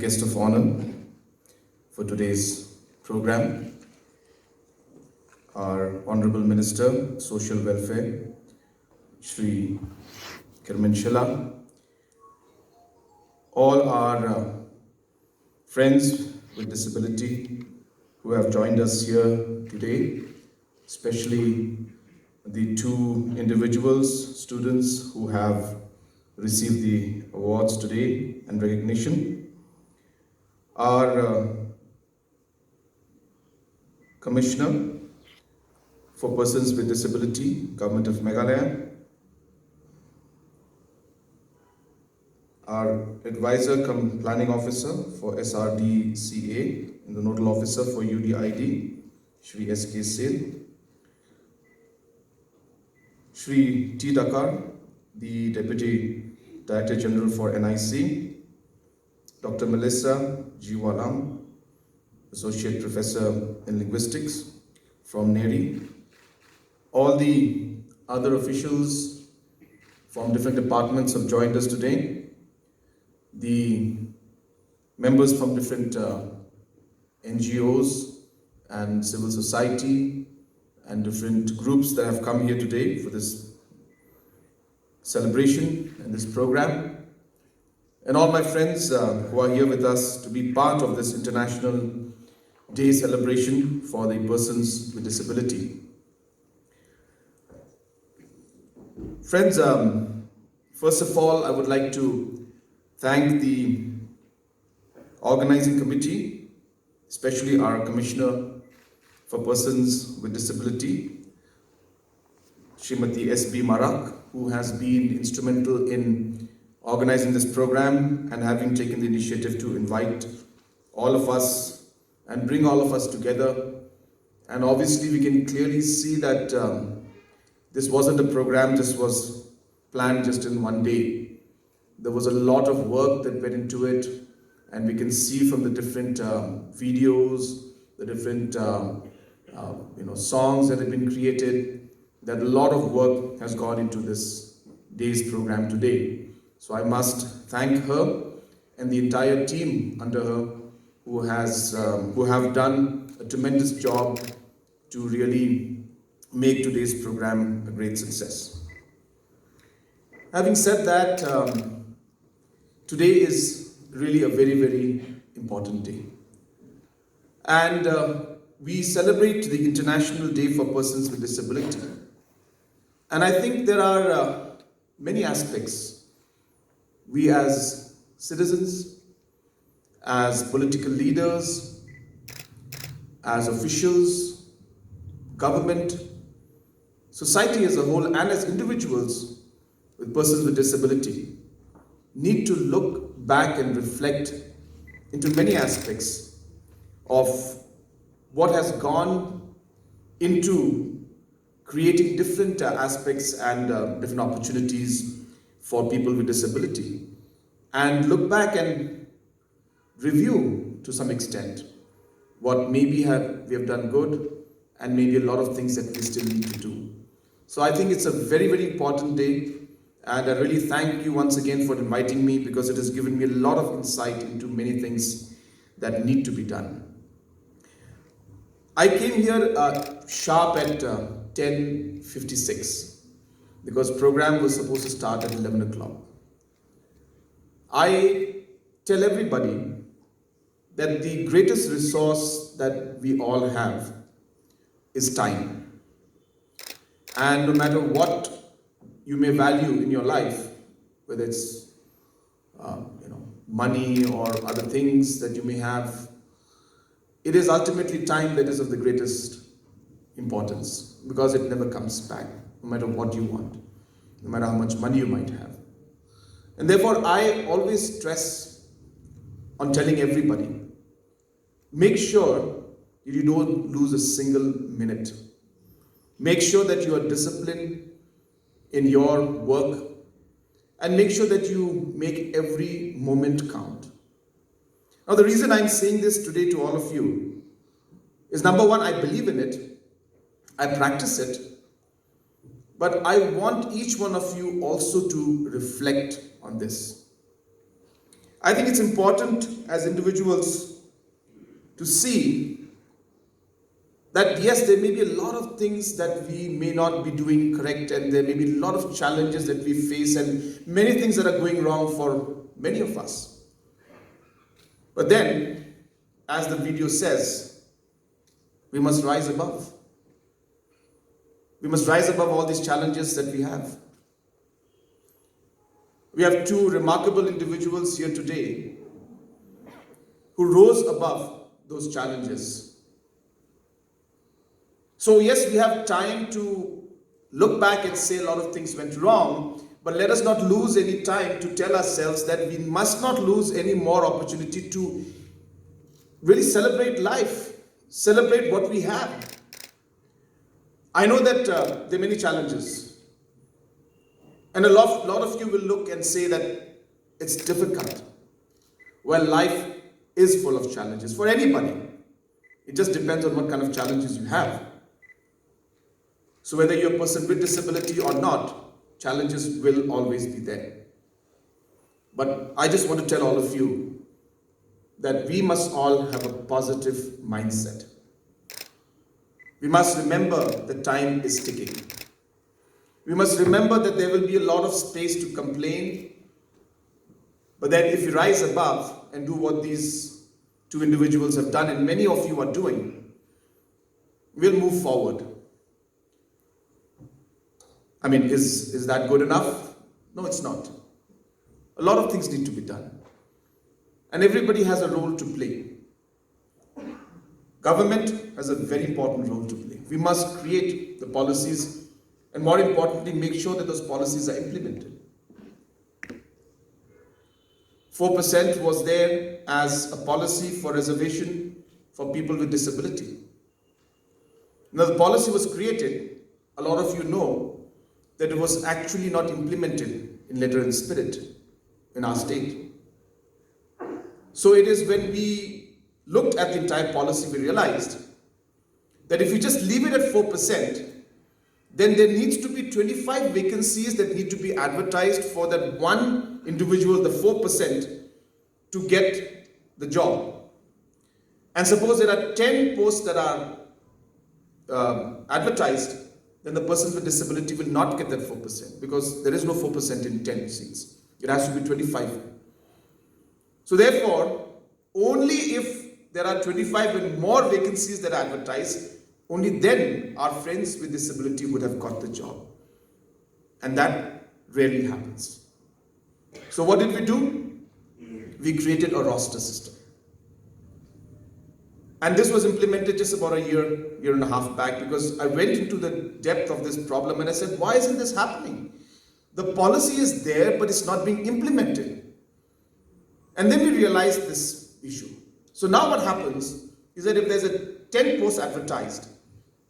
guest of honor for today's program, our Honorable Minister, Social Welfare, Shri Shillong, all our friends with disability who have joined us here today, especially the two individuals, students who have received the awards today and recognition, our Commissioner for Persons with Disability, Government of Meghalaya, our Advisor cum Planning Officer for SRDCA and the Nodal Officer for UDID, Shri K Sangma, Shri T. Dakar, the Deputy Director General for NIC, Dr. Melissa G. Walam, Associate Professor in Linguistics from NERI, all the other officials from different departments have joined us today, the members from different NGOs and civil society and different groups that have come here today for this celebration and this program, and all my friends who are here with us to be part of this International Day celebration for the persons with disability. Friends, first of all, I would like to thank the organizing committee, especially our Commissioner for Persons with Disability, Srimati S.B. Marak, who has been instrumental in organizing this program and having taken the initiative to invite all of us and bring all of us together. And obviously we can clearly see that this wasn't a program, this was planned just in one day. There was a lot of work that went into it, and we can see from the different videos, the different songs that have been created, that a lot of work has gone into this day's program today. So I must thank her and the entire team under her who have done a tremendous job to really make today's program a great success. Having said that, today is really a very, very important day. And we celebrate the International Day for Persons with Disability. And I think there are many aspects we as citizens, as political leaders, as officials, government, society as a whole, and as individuals with persons with disability need to look back and reflect into many aspects of what has gone into creating different aspects and different opportunities for people with disability, and look back and review to some extent what maybe we have done good and maybe a lot of things that we still need to do. So I think it's a very, very important day, and I really thank you once again for inviting me, because it has given me a lot of insight into many things that need to be done. I came here sharp at 10:56 because program was supposed to start at 11 o'clock. I tell everybody that the greatest resource that we all have is time. And no matter what you may value in your life, whether it's money or other things that you may have, it is ultimately time that is of the greatest importance, because it never comes back, no matter what you want, no matter how much money you might have. And therefore, I always stress on telling everybody, make sure that you don't lose a single minute. Make sure that you are disciplined in your work, and make sure that you make every moment count. Now, the reason I'm saying this today to all of you is, number one, I believe in it, I practice it, but I want each one of you also to reflect on this. I think it's important as individuals to see that yes, there may be a lot of things that we may not be doing correct, and there may be a lot of challenges that we face and many things that are going wrong for many of us. But then, as the video says, we must rise above. We must rise above all these challenges that we have. We have two remarkable individuals here today who rose above those challenges. So yes, we have time to look back and say a lot of things went wrong, but let us not lose any time to tell ourselves that we must not lose any more opportunity to really celebrate life, celebrate what we have. I know that there are many challenges, and a lot of you will look and say that it's difficult. Well, life is full of challenges for anybody. It just depends on what kind of challenges you have. So whether you're a person with disability or not, challenges will always be there. But I just want to tell all of you that we must all have a positive mindset. We must remember that time is ticking. We must remember that there will be a lot of space to complain, but that if we rise above and do what these two individuals have done, and many of you are doing, we'll move forward. I mean, is that good enough? No, it's not. A lot of things need to be done. And everybody has a role to play. Government has a very important role to play. We must create the policies and, more importantly, make sure that those policies are implemented. 4% was there as a policy for reservation for people with disability. Now, the policy was created, a lot of you know, that it was actually not implemented in letter and spirit in our state. So it is when we looked at the entire policy, we realized that if we just leave it at 4%, then there needs to be 25 vacancies that need to be advertised for that one individual, the 4%, to get the job. And suppose there are 10 posts that are advertised, then the person with disability will not get that 4%, because there is no 4% in 10 seats. It has to be 25. So therefore, only if there are 25 and more vacancies that are advertised, only then our friends with disability would have got the job. And that rarely happens. So what did we do? We created a roster system. And this was implemented just about a year and a half back, because I went into the depth of this problem and I said, why isn't this happening? The policy is there, but it's not being implemented. And then we realized this issue. So now what happens is that if there's a 10 posts advertised,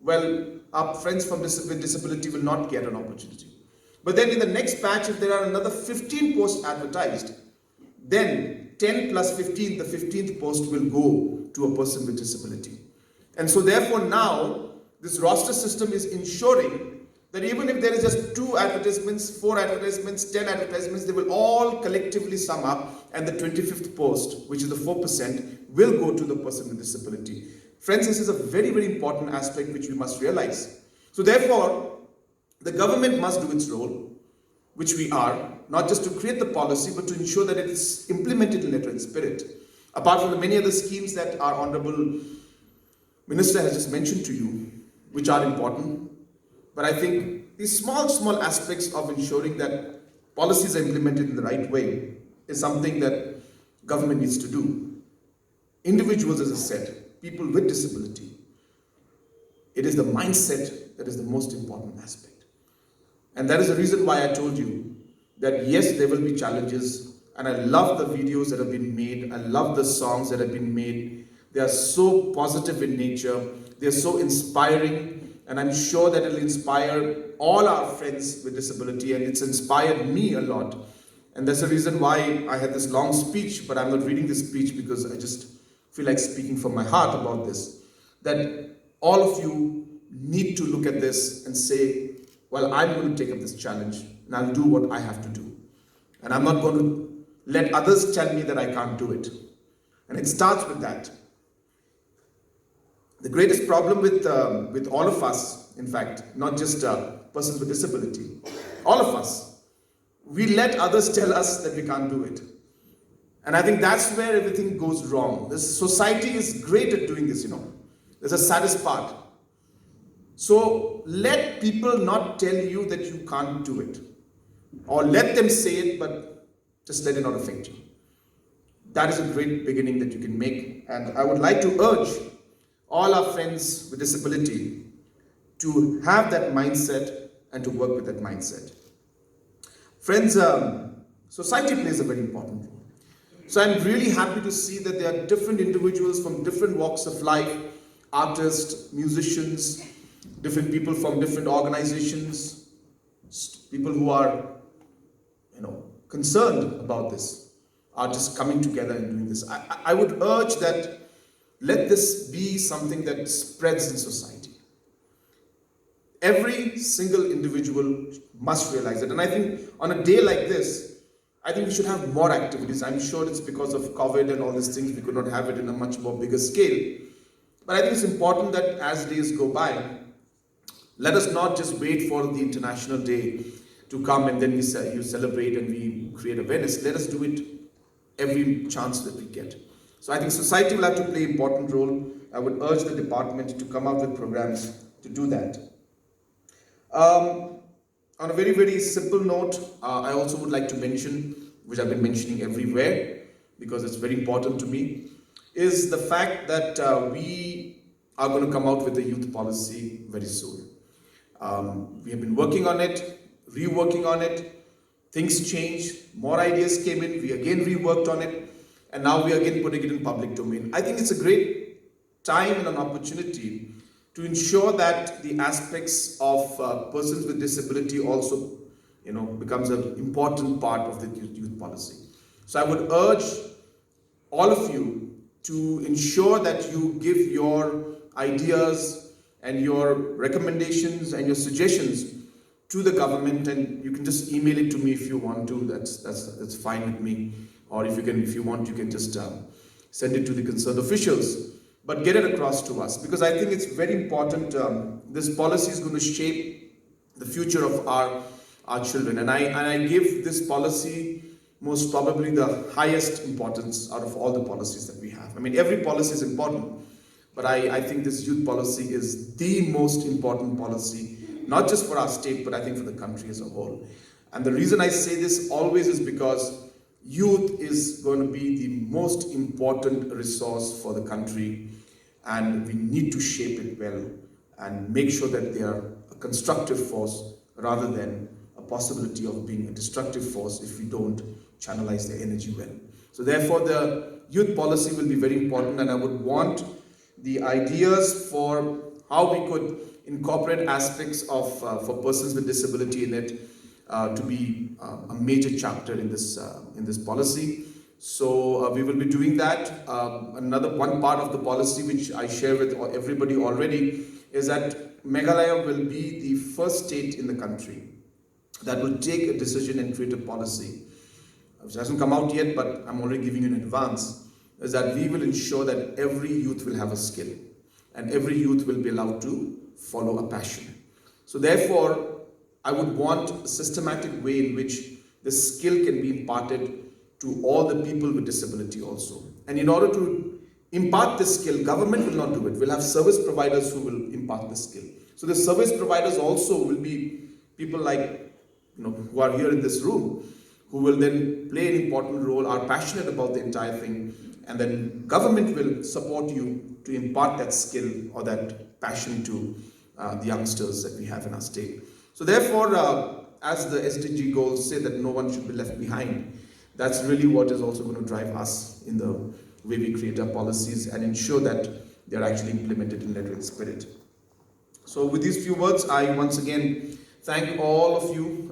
well, our friends with disability will not get an opportunity. But then in the next batch, if there are another 15 posts advertised, then 10 plus 15, the 15th post will go to a person with disability. And so therefore now, this roster system is ensuring that even if there is just 2 advertisements, 4 advertisements, 10 advertisements, they will all collectively sum up, and the 25th post, which is the 4%, will go to the person with disability. Friends, this is a very, very important aspect which we must realize. So therefore, the government must do its role, which we are, not just to create the policy, but to ensure that it is implemented in letter and spirit. Apart from the many other schemes that our Honorable Minister has just mentioned to you, which are important, but I think these small aspects of ensuring that policies are implemented in the right way is something that government needs to do. Individuals, as I said, people with disability, it is the mindset that is the most important aspect. And that is the reason why I told you that yes, there will be challenges, and I love the videos that have been made. I love the songs that have been made. They are so positive in nature. They are so inspiring, and I'm sure that it will inspire all our friends with disability, and it's inspired me a lot. And that's the reason why I had this long speech, but I'm not reading this speech because I just feel like speaking from my heart about this. That all of you need to look at this and say, well, I'm going to take up this challenge and I'll do what I have to do. And I'm not going to let others tell me that I can't do it. And it starts with that. The greatest problem with all of us, in fact, not just persons with disability, all of us, we let others tell us that we can't do it. And I think that's where everything goes wrong. This society is great at doing this, There's a saddest part. So let people not tell you that you can't do it. Or let them say it, but just let it not affect you. That is a great beginning that you can make. And I would like to urge all our friends with disability to have that mindset and to work with that mindset. Friends, society plays a very important role. So I'm really happy to see that there are different individuals from different walks of life, artists, musicians, different people from different organizations, people who are, concerned about this, are just coming together and doing this. I would urge that let this be something that spreads in society. Every single individual must realize it. And I think on a day like this, I think we should have more activities. I'm sure it's because of COVID and all these things, we could not have it in a much more bigger scale. But I think it's important that as days go by, let us not just wait for the International Day to come and then you celebrate and we create awareness. Let us do it every chance that we get. So I think society will have to play an important role. I would urge the department to come out with programs to do that. On a very, very simple note, I also would like to mention, which I've been mentioning everywhere because it's very important to me, is the fact that we are going to come out with a youth policy very soon. We have been working on it, reworking on it. Things changed, more ideas came in, we again reworked on it, and now we are again putting it in public domain. I think it's a great time and an opportunity to ensure that the aspects of persons with disability also, becomes an important part of the youth policy. So I would urge all of you to ensure that you give your ideas and your recommendations and your suggestions to the government, and you can just email it to me if you want to. That's fine with me. Or if you want, you can just send it to the concerned officials. But get it across to us, because I think it's very important. This policy is going to shape the future of our children, and I give this policy most probably the highest importance out of all the policies that we have. I mean, every policy is important, but I think this youth policy is the most important policy, not just for our state, but I think for the country as a whole. And the reason I say this always is because youth is going to be the most important resource for the country, and we need to shape it well and make sure that they are a constructive force rather than a possibility of being a destructive force if we don't channelize their energy well. So therefore, the youth policy will be very important, and I would want the ideas for how we could incorporate aspects of for persons with disability in it to be a major chapter in this policy. So we will be doing that. One part of the policy which I share with everybody already is that Meghalaya will be the first state in the country that will take a decision and create a policy, which hasn't come out yet, but I'm already giving you in advance, is that we will ensure that every youth will have a skill and every youth will be allowed to follow a passion. So therefore, I would want a systematic way in which the skill can be imparted to all the people with disability also. And in order to impart this skill, government will not do it. We'll have service providers who will impart the skill. So the service providers also will be people like, who are here in this room, who will then play an important role, are passionate about the entire thing, and then government will support you to impart that skill or that passion to the youngsters that we have in our state. So therefore, as the SDG goals say that no one should be left behind, that's really what is also going to drive us in the way we create our policies and ensure that they're actually implemented in letter and spirit. So with these few words, I once again thank all of you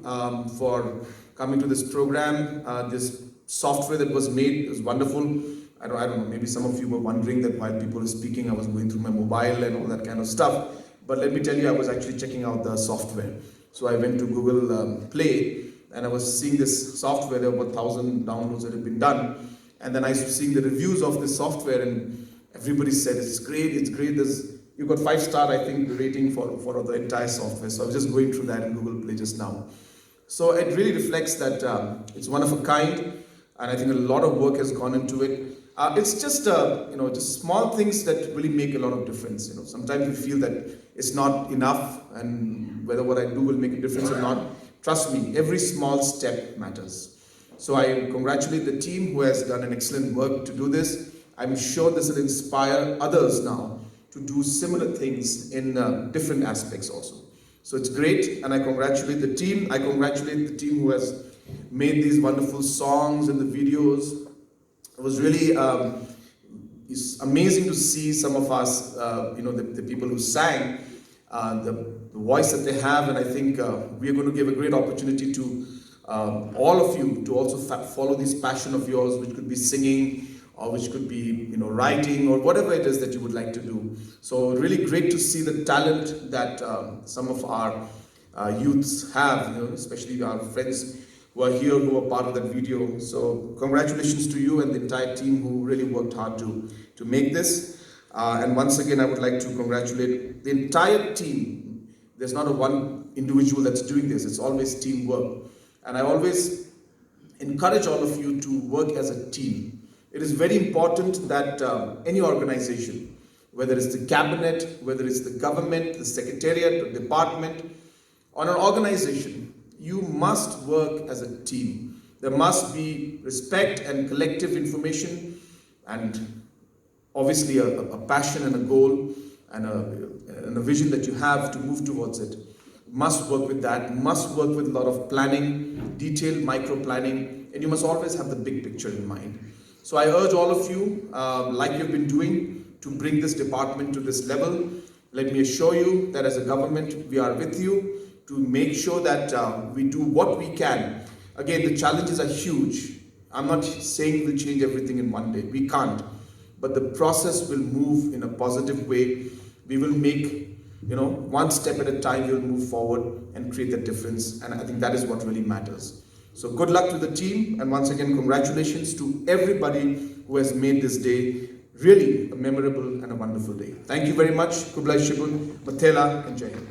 for coming to this program. This software that was made is wonderful. I don't know, maybe some of you were wondering that while people were speaking, I was going through my mobile and all that kind of stuff. But let me tell you, I was actually checking out the software. So I went to Google Play and I was seeing this software. There were about 1,000 downloads that had been done, and then I was seeing the reviews of this software, and everybody said it's great, it's great. You got 5-star, I think, rating for the entire software. So I was just going through that in Google Play just now. So it really reflects that it's one of a kind, and I think a lot of work has gone into it. It's just just small things that really make a lot of difference. Sometimes we feel that it's not enough, and whether what I do will make a difference or not. Trust me, every small step matters. So I congratulate the team who has done an excellent work to do this. I'm sure this will inspire others now to do similar things in different aspects also. So it's great, and I congratulate the team. I congratulate the team who has made these wonderful songs and the videos. It was really it's amazing to see some of us, the people who sang, the voice that they have, and I think we are going to give a great opportunity to all of you to also follow this passion of yours, which could be singing, or which could be writing, or whatever it is that you would like to do. So really great to see the talent that some of our youths have, especially our friends who are here, who are part of that video. So congratulations to you and the entire team who really worked hard to make this. And once again, I would like to congratulate the entire team. There's not a one individual that's doing this. It's always teamwork. And I always encourage all of you to work as a team. It is very important that any organization, whether it's the cabinet, whether it's the government, the secretariat, or department, or an organization, you must work as a team. There must be respect and collective information, and obviously a passion and a goal and a vision that you have to move towards it. Must work with that, must work with a lot of planning, detailed micro planning, and you must always have the big picture in mind. So I urge all of you, like you've been doing, to bring this department to this level. Let me assure you that as a government, we are with you to make sure that we do what we can. Again, the challenges are huge. I'm not saying we'll change everything in one day. We can't. But the process will move in a positive way. We will make, one step at a time, we'll move forward and create that difference. And I think that is what really matters. So good luck to the team. And once again, congratulations to everybody who has made this day really a memorable and a wonderful day. Thank you very much. Kublai Shibun, Mathela, and Jai Hind.